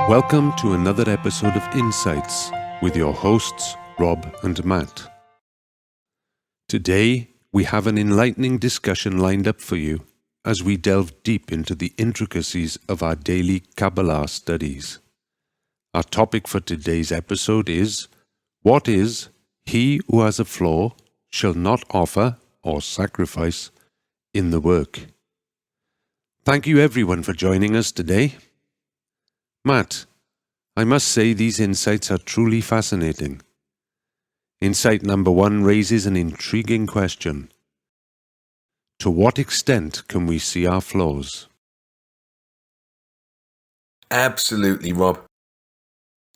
Welcome to another episode of Insights with your hosts, Rob and Matt. Today, we have an enlightening discussion lined up for you as we delve deep into the intricacies of our daily Kabbalah studies. Our topic for today's episode is, what is he who has a flaw shall not offer or sacrifice in the work? Thank you everyone for joining us today. Matt, I must say these insights are truly fascinating. Insight number 1 raises an intriguing question. To what extent can we see our flaws? Absolutely, Rob.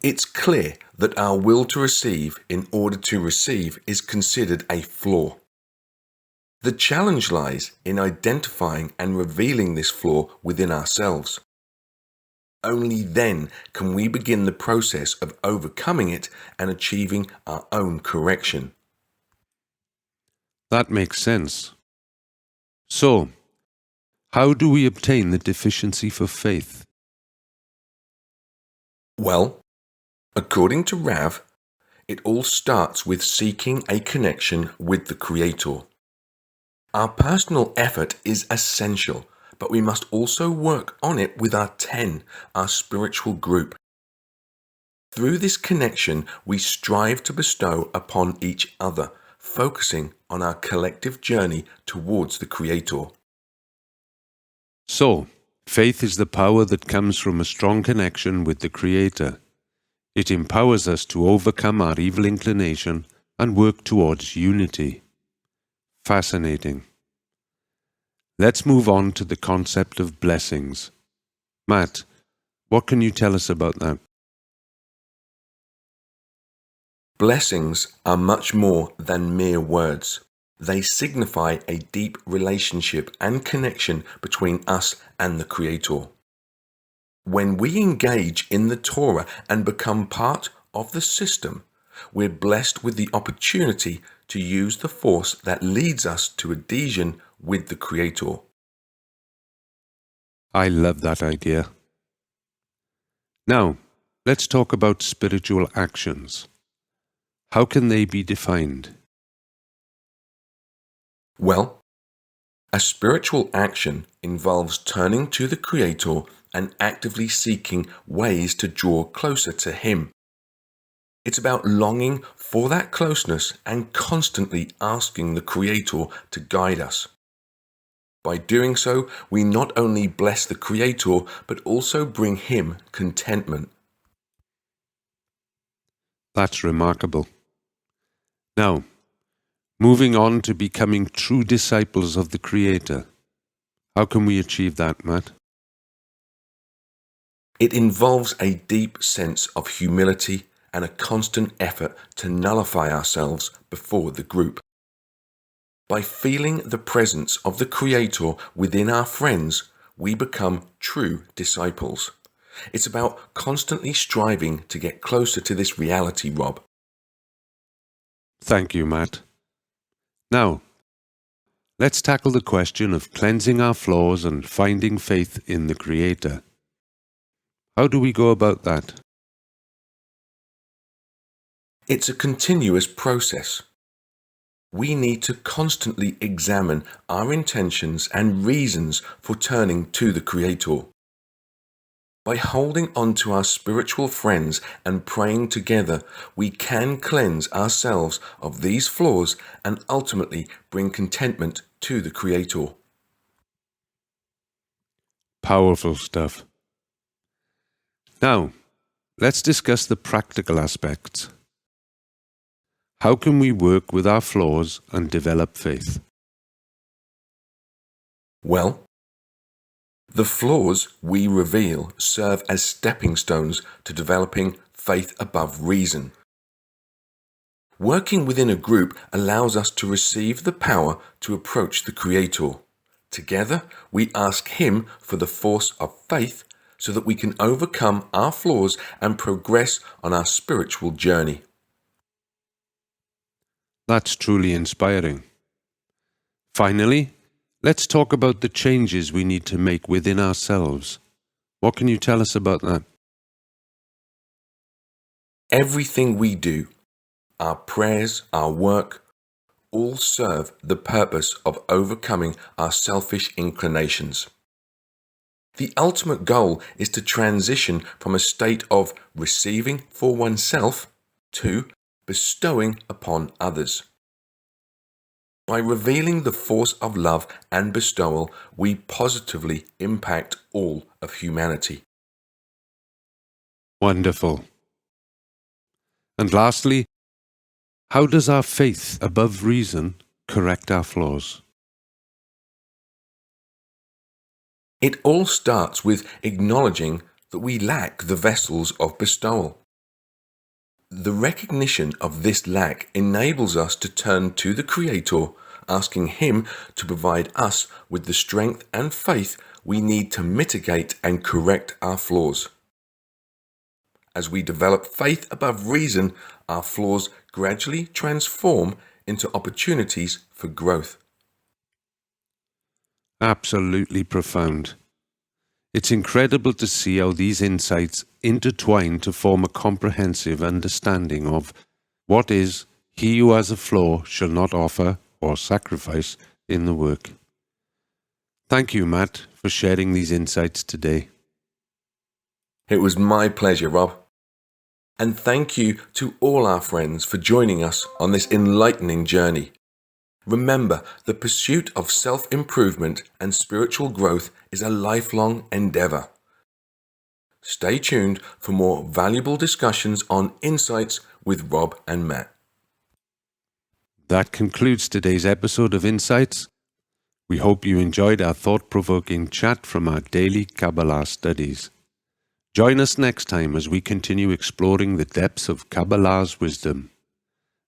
It's clear that our will to receive in order to receive is considered a flaw. The challenge lies in identifying and revealing this flaw within ourselves. Only then can we begin the process of overcoming it and achieving our own correction. That makes sense. So, how do we obtain the deficiency for faith? Well, according to Rav, it all starts with seeking a connection with the Creator. Our personal effort is essential, but we must also work on it with our 10, our spiritual group. Through this connection, we strive to bestow upon each other, focusing on our collective journey towards the Creator. So, faith is the power that comes from a strong connection with the Creator. It empowers us to overcome our evil inclination and work towards unity. Fascinating. Let's move on to the concept of blessings. Matt, what can you tell us about that? Blessings are much more than mere words. They signify a deep relationship and connection between us and the Creator. When we engage in the Torah and become part of the system, we're blessed with the opportunity to use the force that leads us to adhesion with the Creator. I love that idea. Now, let's talk about spiritual actions. How can they be defined? Well, a spiritual action involves turning to the Creator and actively seeking ways to draw closer to Him. It's about longing for that closeness and constantly asking the Creator to guide us. By doing so, we not only bless the Creator, but also bring Him contentment. That's remarkable. Now, moving on to becoming true disciples of the Creator. How can we achieve that, Matt? It involves a deep sense of humility and a constant effort to nullify ourselves before the group. By feeling the presence of the Creator within our friends, we become true disciples. It's about constantly striving to get closer to this reality, Rob. Thank you, Matt. Now, let's tackle the question of cleansing our flaws and finding faith in the Creator. How do we go about that? It's a continuous process. We need to constantly examine our intentions and reasons for turning to the Creator. By holding on to our spiritual friends and praying together, we can cleanse ourselves of these flaws and ultimately bring contentment to the Creator. Powerful stuff. Now, let's discuss the practical aspects. How can we work with our flaws and develop faith? Well, the flaws we reveal serve as stepping stones to developing faith above reason. Working within a group allows us to receive the power to approach the Creator. Together, we ask Him for the force of faith so that we can overcome our flaws and progress on our spiritual journey. That's truly inspiring. Finally, let's talk about the changes we need to make within ourselves. What can you tell us about that? Everything we do, our prayers, our work, all serve the purpose of overcoming our selfish inclinations. The ultimate goal is to transition from a state of receiving for oneself to bestowing upon others. By revealing the force of love and bestowal, we positively impact all of humanity. Wonderful. And lastly, how does our faith above reason correct our flaws? It all starts with acknowledging that we lack the vessels of bestowal. The recognition of this lack enables us to turn to the Creator, asking Him to provide us with the strength and faith we need to mitigate and correct our flaws. As we develop faith above reason, our flaws gradually transform into opportunities for growth. Absolutely profound. It's incredible to see how these insights intertwine to form a comprehensive understanding of what is he who has a flaw shall not offer or sacrifice in the work. Thank you, Matt, for sharing these insights today. It was my pleasure, Rob. And thank you to all our friends for joining us on this enlightening journey. Remember, the pursuit of self-improvement and spiritual growth is a lifelong endeavor. Stay tuned for more valuable discussions on Insights with Rob and Matt. That concludes today's episode of Insights. We hope you enjoyed our thought-provoking chat from our daily Kabbalah studies. Join us next time as we continue exploring the depths of Kabbalah's wisdom.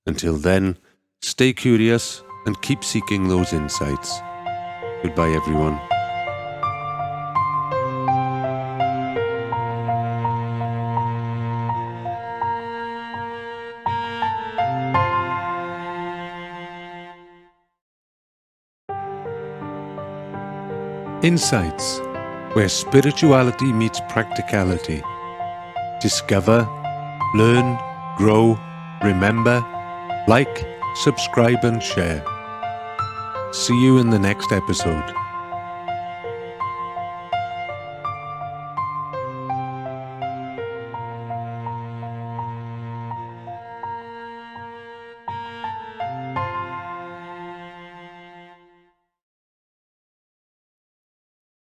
Until then, stay curious and keep seeking those insights. Goodbye, everyone. Insights, where spirituality meets practicality. Discover, learn, grow, remember, like, subscribe and share. See you in the next episode.